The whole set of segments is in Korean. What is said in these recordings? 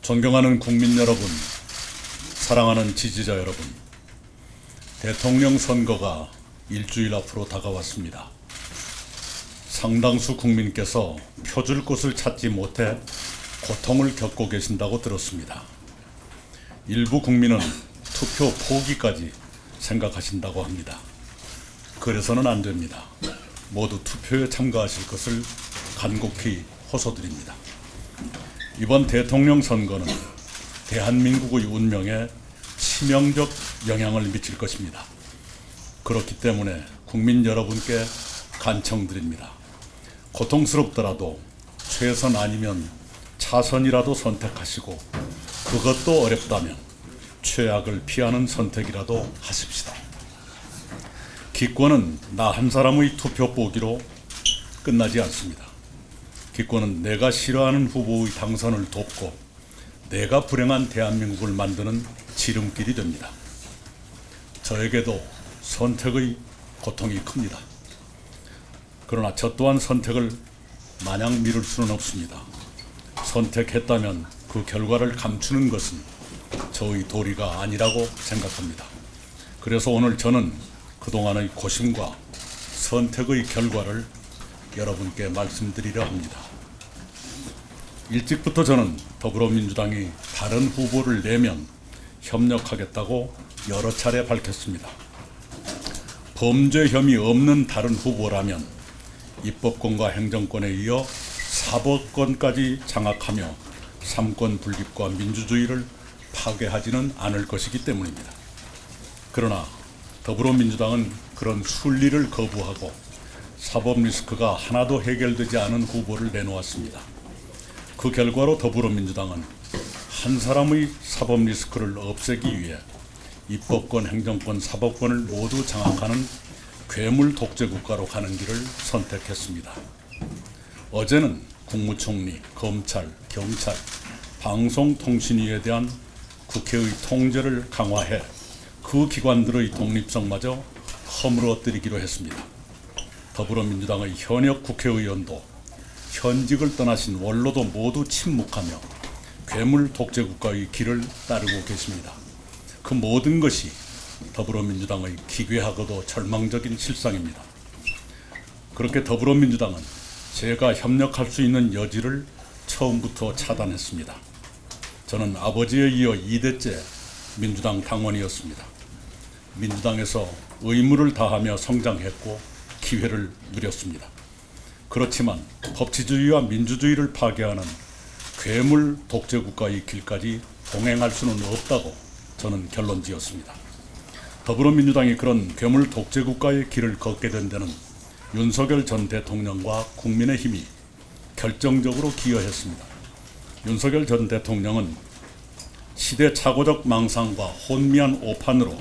존경하는 국민 여러분, 사랑하는 지지자 여러분, 대통령 선거가 일주일 앞으로 다가왔습니다. 상당수 국민께서 표줄 곳을 찾지 못해 고통을 겪고 계신다고 들었습니다. 일부 국민은 투표 포기까지 생각하신다고 합니다. 그래서는 안 됩니다. 모두 투표에 참가하실 것을 간곡히 호소드립니다. 이번 대통령 선거는 대한민국의 운명에 치명적 영향을 미칠 것입니다. 그렇기 때문에 국민 여러분께 간청드립니다. 고통스럽더라도 최선 아니면 차선이라도 선택하시고, 그것도 어렵다면 최악을 피하는 선택이라도 하십시다. 기권은 나 한 사람의 투표 포기로 끝나지 않습니다. 기권은 내가 싫어하는 후보의 당선을 돕고 내가 불행한 대한민국을 만드는 지름길이 됩니다. 저에게도 선택의 고통이 큽니다. 그러나 저 또한 선택을 마냥 미룰 수는 없습니다. 선택했다면 그 결과를 감추는 것은 저의 도리가 아니라고 생각합니다. 그래서 오늘 저는 그동안의 고심과 선택의 결과를 여러분께 말씀드리려 합니다. 일찍부터 저는 더불어민주당이 다른 후보를 내면 협력하겠다고 여러 차례 밝혔습니다. 범죄 혐의 없는 다른 후보라면 입법권과 행정권에 이어 사법권까지 장악하며 삼권 분립과 민주주의를 파괴하지는 않을 것이기 때문입니다. 그러나 더불어민주당은 그런 순리를 거부하고 사법 리스크가 하나도 해결되지 않은 후보를 내놓았습니다. 그 결과로 더불어민주당은 한 사람의 사법 리스크를 없애기 위해 입법권, 행정권, 사법권을 모두 장악하는 괴물 독재 국가로 가는 길을 선택했습니다. 어제는 국무총리, 검찰, 경찰, 방송통신위에 대한 국회의 통제를 강화해 그 기관들의 독립성마저 허물어뜨리기로 했습니다. 더불어민주당의 현역 국회의원도 현직을 떠나신 원로도 모두 침묵하며 괴물 독재 국가의 길을 따르고 계십니다. 그 모든 것이 더불어민주당의 기괴하고도 절망적인 실상입니다. 그렇게 더불어민주당은 제가 협력할 수 있는 여지를 처음부터 차단했습니다. 저는 아버지에 이어 2대째 민주당 당원이었습니다. 민주당에서 의무를 다하며 성장했고 기회를 누렸습니다. 그렇지만 법치주의와 민주주의를 파괴하는 괴물 독재 국가의 길까지 동행할 수는 없다고 저는 결론지었습니다. 더불어민주당이 그런 괴물 독재 국가의 길을 걷게 된 데는 윤석열 전 대통령과 국민의힘이 결정적으로 기여했습니다. 윤석열 전 대통령은 시대착오적 망상과 혼미한 오판으로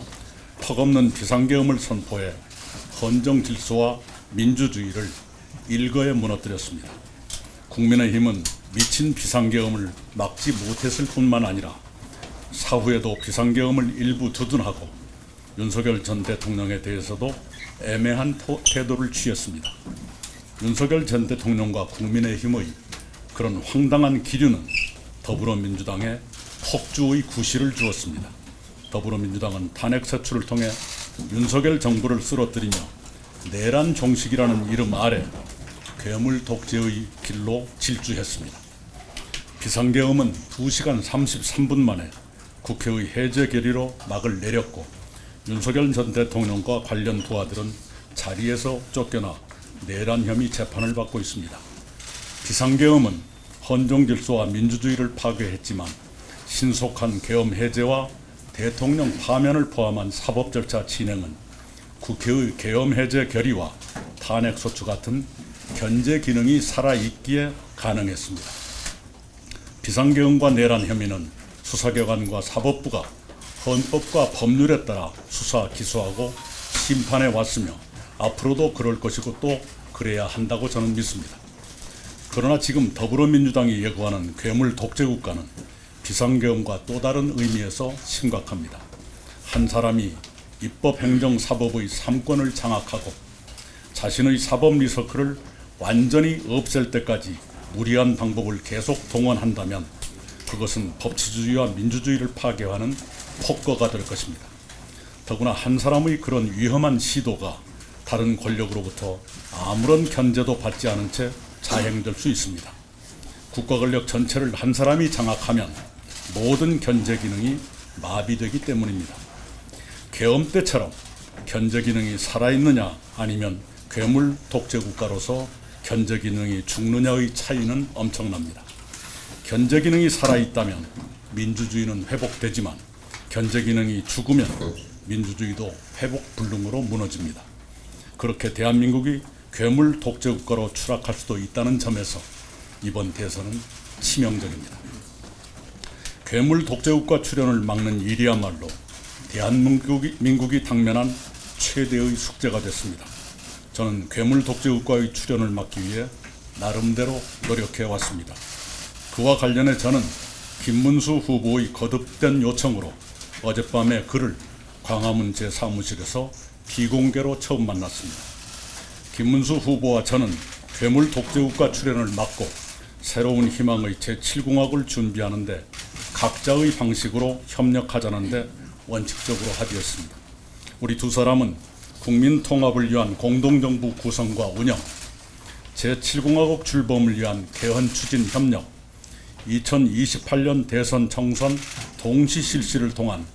턱없는 비상계엄을 선포해 헌정 질서와 민주주의를 일거에 무너뜨렸습니다. 국민의힘은 미친 비상계엄을 막지 못했을 뿐만 아니라 사후에도 비상계엄을 일부 두둔하고 윤석열 전 대통령에 대해서도 애매한 태도를 취했습니다. 윤석열 전 대통령과 국민의힘의 그런 황당한 기류는 더불어민주당에 폭주의 구실을 주었습니다. 더불어민주당은 탄핵 세출을 통해 윤석열 정부를 쓰러뜨리며 내란 종식이라는 이름 아래 괴물 독재의 길로 질주했습니다. 비상계엄은 2시간 33분 만에 국회의 해제 결의로 막을 내렸고, 윤석열 전 대통령과 관련 부하들은 자리에서 쫓겨나 내란 혐의 재판을 받고 있습니다. 비상계엄은 헌정 질서와 민주주의를 파괴했지만 신속한 계엄 해제와 대통령 파면을 포함한 사법 절차 진행은 국회의 계엄 해제 결의와 탄핵 소추 같은 견제 기능이 살아있기에 가능했습니다. 비상계엄과 내란 혐의는 수사기관과 사법부가 헌법과 법률에 따라 수사, 기소하고 심판해 왔으며 앞으로도 그럴 것이고 또 그래야 한다고 저는 믿습니다. 그러나 지금 더불어민주당이 예고하는 괴물 독재 국가는 비상계엄과 또 다른 의미에서 심각합니다. 한 사람이 입법, 행정, 사법의 3권을 장악하고 자신의 사법 리서클을 완전히 없앨 때까지 무리한 방법을 계속 동원한다면 그것은 법치주의와 민주주의를 파괴하는 폭거가 될 것입니다. 더구나 한 사람의 그런 위험한 시도가 다른 권력으로부터 아무런 견제도 받지 않은 채 자행될 수 있습니다. 국가 권력 전체를 한 사람이 장악하면 모든 견제 기능이 마비되기 때문입니다. 계엄 때처럼 견제 기능이 살아있느냐 아니면 괴물 독재 국가로서 견제 기능이 죽느냐의 차이는 엄청납니다. 견제 기능이 살아있다면 민주주의는 회복되지만 견제 기능이 죽으면 민주주의도 회복 불능으로 무너집니다. 그렇게 대한민국이 괴물 독재 국가로 추락할 수도 있다는 점에서 이번 대선은 치명적입니다. 괴물 독재 국가 출현을 막는 일이야말로 대한민국이 당면한 최대의 숙제가 됐습니다. 저는 괴물 독재 국가의 출현을 막기 위해 나름대로 노력해 왔습니다. 그와 관련해 저는 김문수 후보의 거듭된 요청으로 어젯밤에 그를 광화문 제 사무실에서 비공개로 처음 만났습니다. 김문수 후보와 저는 괴물 독재국가 출현을 막고 새로운 희망의 제7공학을 준비하는데 각자의 방식으로 협력하자는데 원칙적으로 합의했습니다. 우리 두 사람은 국민 통합을 위한 공동정부 구성과 운영, 제7공화국 출범을 위한 개헌 추진 협력, 2028년 대선 총선 동시 실시를 통한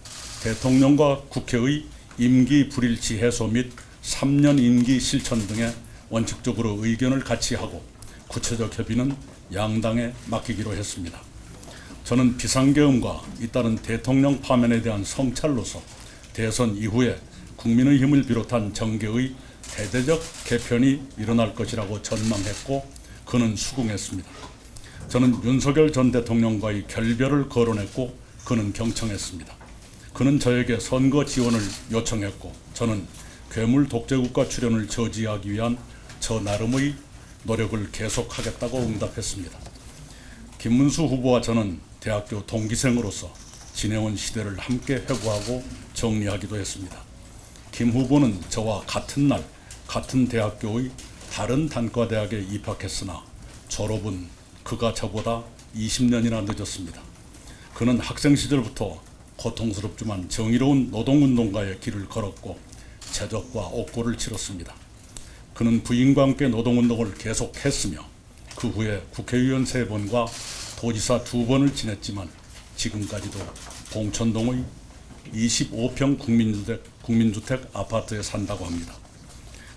대통령과 국회의 임기 불일치 해소 및 3년 임기 실천 등에 원칙적으로 의견을 같이 하고 구체적 협의는 양당에 맡기기로 했습니다. 저는 비상계엄과 잇따른 대통령 파면에 대한 성찰로서 대선 이후에 국민의 힘을 비롯한 정계의 대대적 개편이 일어날 것이라고 전망했고 그는 수긍했습니다. 저는 윤석열 전 대통령과의 결별을 거론했고 그는 경청했습니다. 그는 저에게 선거 지원을 요청했고 저는 괴물 독재국가 출현을 저지하기 위한 저 나름의 노력을 계속하겠다고 응답했습니다. 김문수 후보와 저는 대학교 동기생으로서 지내온 시대를 함께 회고하고 정리하기도 했습니다. 김 후보는 저와 같은 날 같은 대학교의 다른 단과대학에 입학했으나 졸업은 그가 저보다 20년이나 늦었습니다. 그는 학생 시절부터 고통스럽지만 정의로운 노동운동가의 길을 걸었고 제적과 옥고를 치렀습니다. 그는 부인과 함께 노동운동을 계속했으며 그 후에 국회의원 3번과 도지사 2번을 지냈지만 지금까지도 봉천동의 25평 국민주택 아파트에 산다고 합니다.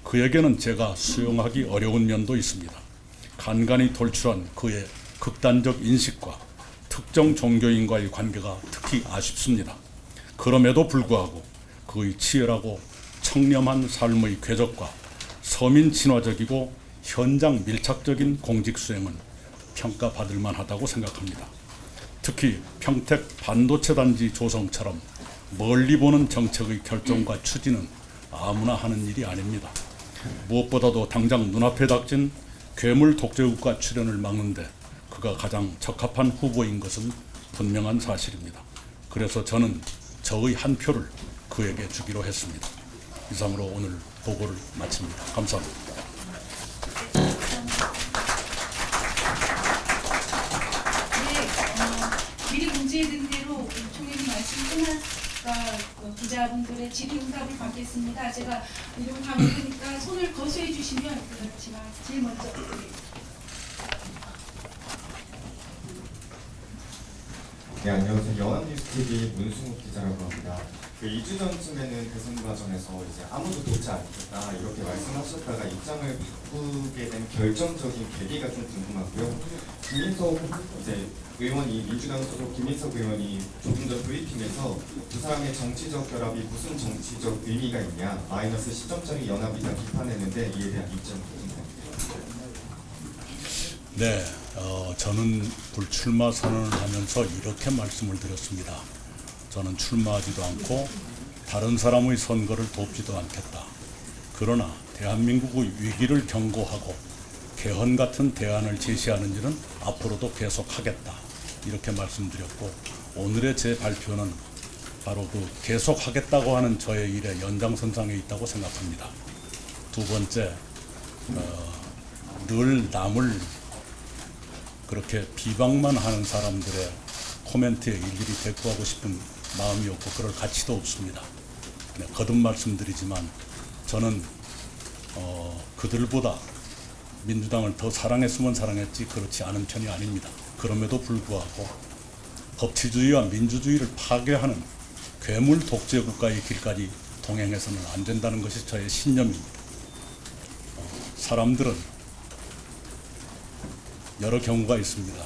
그에게는 제가 수용하기 어려운 면도 있습니다. 간간히 돌출한 그의 극단적 인식과 특정 종교인과의 관계가 특히 아쉽습니다. 그럼에도 불구하고 그의 치열하고 청렴한 삶의 궤적과 서민 친화적이고 현장 밀착적인 공직 수행은 평가받을 만하다고 생각합니다. 특히 평택 반도체 단지 조성처럼 멀리 보는 정책의 결정과 추진은 아무나 하는 일이 아닙니다. 무엇보다도 당장 눈앞에 닥친 괴물 독재국가 출현을 막는데 그가 가장 적합한 후보인 것은 분명한 사실입니다. 그래서 저는 저의 한 표를 그에게 주기로 했습니다. 이상으로 오늘 보고를 마칩니다. 감사합니다. 미리 공지해드린 대로 총리님 말씀 끝나니까 기자분들의 질의응답을 받겠습니다. 제가 이름 가보니까 손을 거수해 주시면 제가 제일 먼저 네, 안녕하세요. 연합뉴스TV 문승욱 기자라고 합니다. 2주 전쯤에는 대선 과정에서 이제 아무도 돕지 않겠다 이렇게 말씀하셨다가 입장을 바꾸게 된 결정적인 계기가 좀 궁금하고요. 김민석 이제 의원이 민주당 소속 김민석 의원이 조금 전 브리핑에서 두 사람의 정치적 결합이 무슨 정치적 의미가 있냐 마이너스 시점짜리 연합이다 비판했는데 이에 대한 입장 부탁드립니다. 네, 저는 불출마 선언을 하면서 이렇게 말씀을 드렸습니다. 저는 출마하지도 않고 다른 사람의 선거를 돕지도 않겠다. 그러나 대한민국의 위기를 경고하고 개헌 같은 대안을 제시하는 일은 앞으로도 계속하겠다. 이렇게 말씀드렸고 오늘의 제 발표는 바로 그 계속하겠다고 하는 저의 일의 연장선상에 있다고 생각합니다. 두 번째, 늘 남을 그렇게 비방만 하는 사람들의 코멘트에 일일이 대꾸하고 싶은 마음이 없고 그럴 가치도 없습니다. 네, 거듭 말씀드리지만 저는 그들보다 민주당을 더 사랑했으면 사랑했지 그렇지 않은 편이 아닙니다. 그럼에도 불구하고 법치주의와 민주주의를 파괴하는 괴물 독재 국가의 길까지 동행해서는 안 된다는 것이 저의 신념입니다. 사람들은 여러 경우가 있습니다.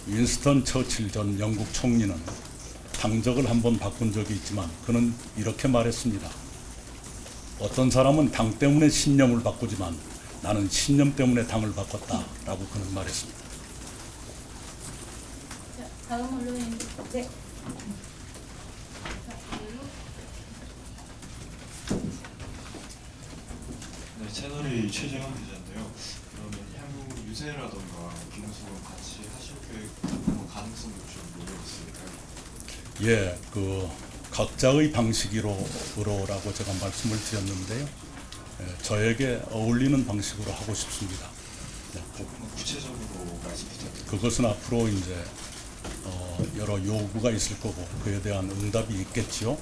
윈스턴 처칠 전 영국 총리는 당적을 한번 바꾼 적이 있지만 그는 이렇게 말했습니다. 어떤 사람은 당 때문에 신념을 바꾸지만 나는 신념 때문에 당을 바꿨다라고 그는 말했습니다. 자, 다음 언론인 네. 자, 네, 채널이 최재형 기자인데요. 그러면 향후 유세라던가 김무수는 같이 하실 계획 가능성도 좀 모르겠을까요? 예, 그 각자의 방식으로라고 제가 말씀을 드렸는데요. 저에게 어울리는 방식으로 하고 싶습니다. 네, 조금 구체적으로 말씀 부탁드립니다. 그것은 앞으로 이제 여러 요구가 있을 거고 그에 대한 응답이 있겠지요.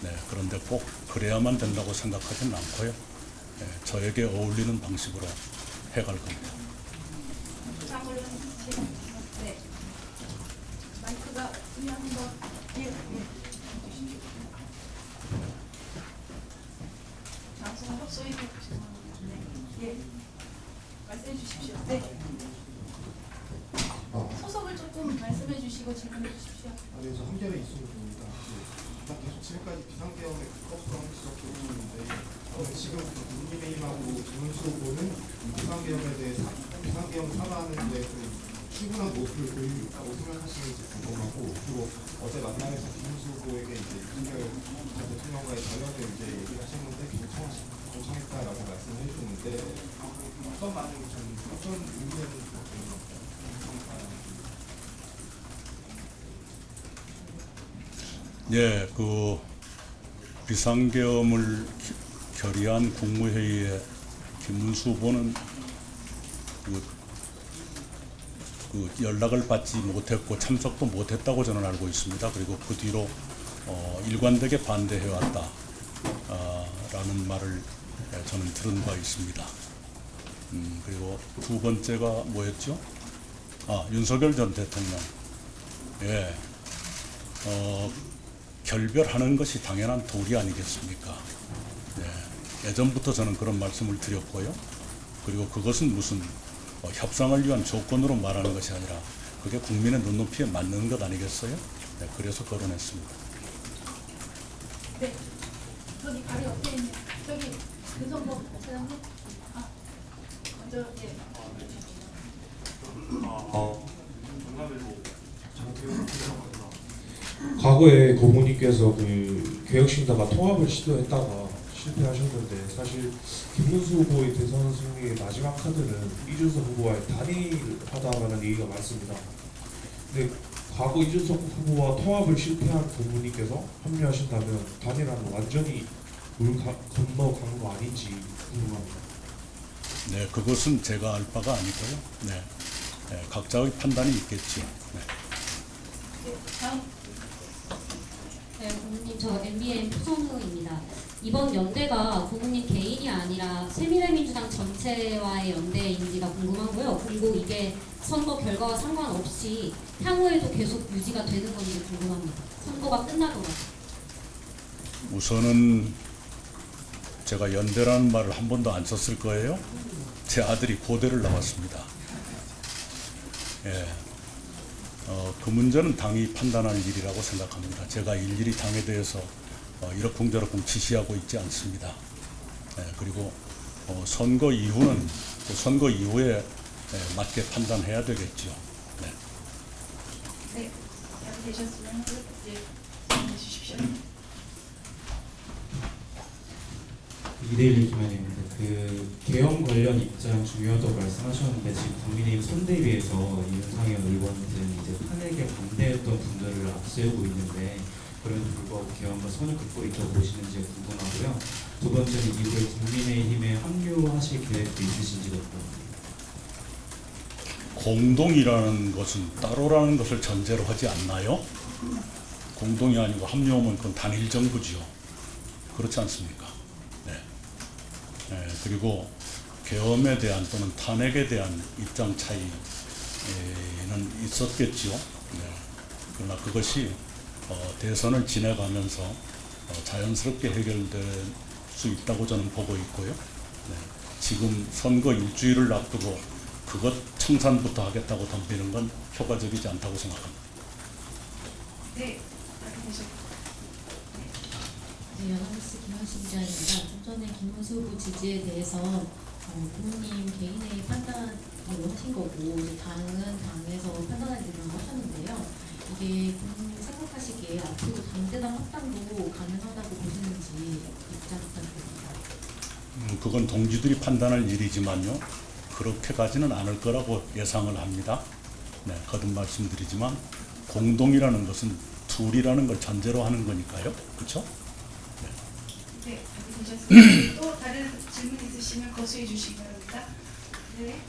네, 그런데 꼭 그래야만 된다고 생각하지는 않고요. 저에게 어울리는 방식으로 해갈 겁니다. 다음 언론인 네. 마이크가 그냥 뭐 예. 방송 협소해 주시면 네. 예. 말씀해 주십시오. 네. 소속을 조금 말씀해 주시고 질문해 주십시오. 네, 저 한겨레 이승우입니다. 계속 지금까지 비상계엄에 가깝다고 지적해오는데 지금 국민의힘하고 김문수 후보는 비상계엄에 대해 비상계엄 사과하는 데 충분한 모습을 보인다고 생각하시는지 궁금하고, 그리고 어제 만남에서 김문수 후보에게 이제 윤석열 전 대통령과의 저녁에 이제 얘기를 하셨는데 요청했다라고 말씀을 해주셨는데 어떤 반응이 어떤 의미는 예, 그 비상계엄을 결의한 국무회의에 김문수 후보는 그 연락을 받지 못했고 참석도 못했다고 저는 알고 있습니다. 그리고 그 뒤로 일관되게 반대해왔다 라는 말을 저는 들은 바 있습니다. 그리고 두 번째가 뭐였죠? 윤석열 전 대통령. 예, 결별하는 것이 당연한 도리 아니겠습니까? 네, 예전부터 저는 그런 말씀을 드렸고요. 그리고 그것은 무슨 협상을 위한 조건으로 말하는 것이 아니라 그게 국민의 눈높이에 맞는 것 아니겠어요? 네, 그래서 거론했습니다. 네. 저기 바로 옆에 있는 저기 윤성보 사장님. 먼저 예. 과거에 고모님께서 그 개혁신당과 통합을 시도했다가 실패하셨는데, 사실 김문수 후보의 대선 승리의 마지막 카드는 이준석 후보와의 단일하다라는 얘기가 많습니다. 근데 과거 이준석 후보와 통합을 실패한 고모님께서 합류하신다면 단일화는 완전히 물 건너간 거 아닌지 궁금합니다. 네, 그것은 제가 알 바가 아니고요. 네, 네, 각자의 판단이 있겠죠. 네. 네. 다음 네, 고모님, 저 MBN 표선우입니다. 이번 연대가 고모님 개인이 아니라 새미래민주당 전체와의 연대인지가 궁금하고요. 그리고 이게 선거 결과와 상관없이 향후에도 계속 유지가 되는 건지 궁금합니다. 선거가 끝나더라도. 우선은 제가 연대라는 말을 한 번도 안 썼을 거예요. 제 아들이 고대를 나왔습니다. 예. 그 문제는 당이 판단할 일이라고 생각합니다. 제가 일일이 당에 대해서 이러쿵저러쿵 지시하고 있지 않습니다. 그리고 선거 이후는 또 선거 이후에 맞게 판단해야 되겠죠. 네. 네. 잘 되셨으면 예. 말씀해 주십시오. 이데일리 김한입니다. 그 계엄 관련 입장 중요하다고 말씀하셨는데, 지금 국민의힘 선대위에서 윤상현 의원 등 이제 탄핵에 반대했던 분들을 앞세우고 있는데, 그럼에도 불구하고 계엄과 선을 긋고 있다고 보시는지 궁금하고요. 두 번째는 이후에 국민의힘에 합류하실 계획도 있으신지도 궁금합니다. 공동이라는 것은 따로라는 것을 전제로 하지 않나요? 공동이 아니고 합류하면 그건 단일 정부지요. 그렇지 않습니까? 네. 네, 그리고 계엄에 대한 또는 탄핵에 대한 입장 차이는 있었겠지요. 네. 그러나 그것이 대선을 지나가면서 자연스럽게 해결될 수 있다고 저는 보고 있고요. 네. 지금 선거 일주일을 앞두고 그것 청산부터 하겠다고 덤비는 건 효과적이지 않다고 생각합니다. 네, 말씀하셨습니다. 네, 연합뉴스 김현수 기자입니다. 좀 전에 김문수 후보 지지에 대해서 부모님 개인의 판단을 원하신 거고 이제 당은 당에서 판단할 일을 하셨는데요. 이게 부모님이 생각하시기에 앞으로 당대당 합당도 가능하다고 보시는지 입장 부탁드립니다. 그건 동지들이 판단할 일이지만요. 그렇게 가지는 않을 거라고 예상을 합니다. 네, 거듭 말씀드리지만 공동이라는 것은 둘이라는 걸 전제로 하는 거니까요. 그렇죠? 네, 알겠습니다. 또 다른 질문 있으시면 거수해 주시기 바랍니다. 네.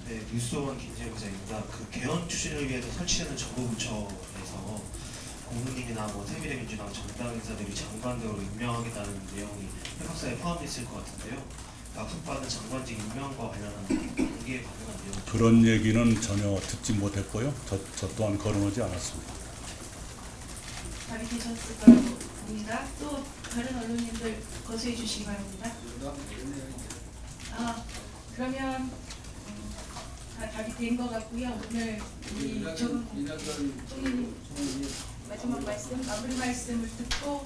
네, 뉴스원 김재현 기자입니다. 그 개헌 추진을 위해서 설치되는 정부부처에서 공무님이나 새미래민주당 정당 인사들이 장관으로 임명하겠다는 내용이 회각사에 포함되어 있을 것 같은데요. 약속받은 장관직 임명과 관련한 공개 가능한 내용. 그런 얘기는 전혀 듣지 못했고요. 저 또한 거론하지 않았습니다. 답이 되셨을 거라고 봅니다. 또 다른 언론인들 거수해 주시기 바랍니다. 그러면 다 답이 된 것 같고요. 오늘 우리 총리님 마지막 말씀, 마무리 말씀을 듣고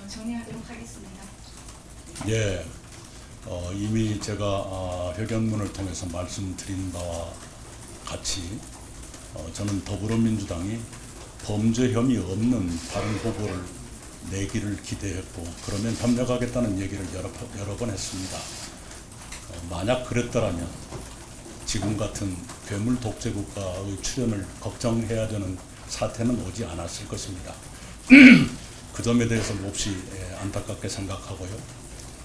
정리하도록 하겠습니다. 예, 이미 제가 회견문을 통해서 말씀드린 바와 같이 저는 더불어민주당이 범죄 혐의 없는 다른 후보를 내기를 기대했고 그러면 협력하겠다는 얘기를 여러 번 했습니다. 만약 그랬더라면 지금 같은 괴물 독재 국가의 출현을 걱정해야 되는 사태는 오지 않았을 것입니다. 그 점에 대해서 몹시 안타깝게 생각하고요.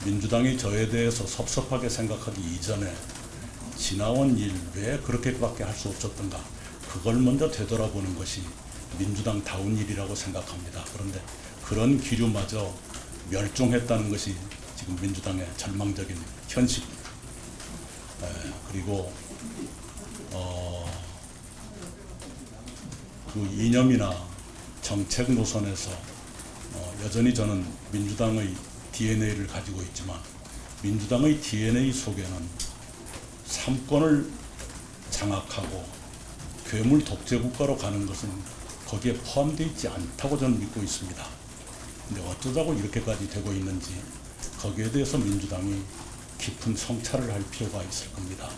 민주당이 저에 대해서 섭섭하게 생각하기 이전에 지나온 일 왜 그렇게밖에 할 수 없었던가 그걸 먼저 되돌아보는 것이 민주당다운 일이라고 생각합니다. 그런데 그런 기류마저 멸종했다는 것이 지금 민주당의 절망적인 현실입니다. 그리고 그 이념이나 정책 노선에서 여전히 저는 민주당의 DNA를 가지고 있지만 민주당의 DNA 속에는 삼권을 장악하고 괴물 독재 국가로 가는 것은 거기에 포함되어 있지 않다고 저는 믿고 있습니다. 근데 어쩌자고 이렇게까지 되고 있는지 거기에 대해서 민주당이 깊은 성찰을 할 필요가 있을 겁니다.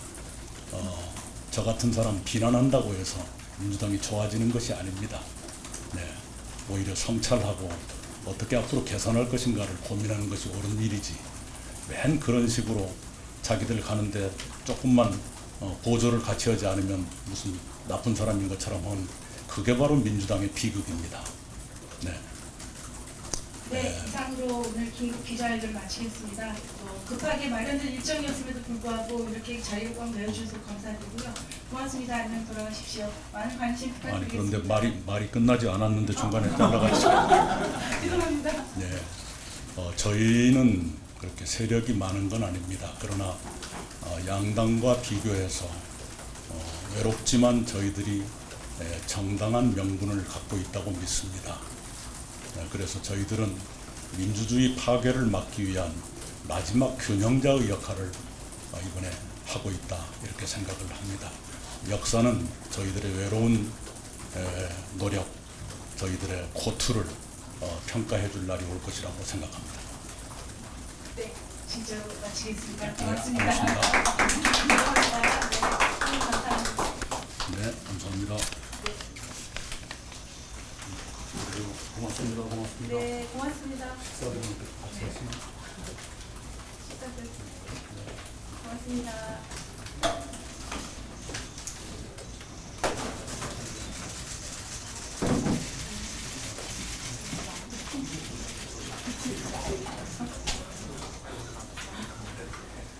저 같은 사람 비난한다고 해서 민주당이 좋아지는 것이 아닙니다. 네, 오히려 성찰하고 어떻게 앞으로 개선할 것인가를 고민하는 것이 옳은 일이지 맨 그런 식으로 자기들 가는데 조금만 보조를 같이 하지 않으면 무슨 나쁜 사람인 것처럼 하는 그게 바로 민주당의 비극입니다. 네. 네, 이상으로 오늘 긴급 기자회견을 마치겠습니다. 급하게 마련된 일정이었음에도 불구하고 이렇게 자리를 꽉 내어주셔서 감사드리고요. 고맙습니다. 안녕 돌아가십시오. 많은 관심 아니 부탁드리겠습니다. 그런데 말이 끝나지 않았는데 중간에 잘라가지고. 죄송합니다. 네, 저희는 그렇게 세력이 많은 건 아닙니다. 그러나 양당과 비교해서 외롭지만 저희들이 정당한 명분을 갖고 있다고 믿습니다. 그래서 저희들은 민주주의 파괴를 막기 위한 마지막 균형자의 역할을 이번에 하고 있다 이렇게 생각을 합니다. 역사는 저희들의 외로운 노력, 저희들의 고투를 평가해 줄 날이 올 것이라고 생각합니다. 네, 진짜로 마치겠습니다. 네, 고맙습니다. 고맙습니다. 감사합니다. 네, 감사합니다. 고맙습니다. 고맙습니다. 네, 고맙습니다. 식사도 같이 하시면. 고맙습니다.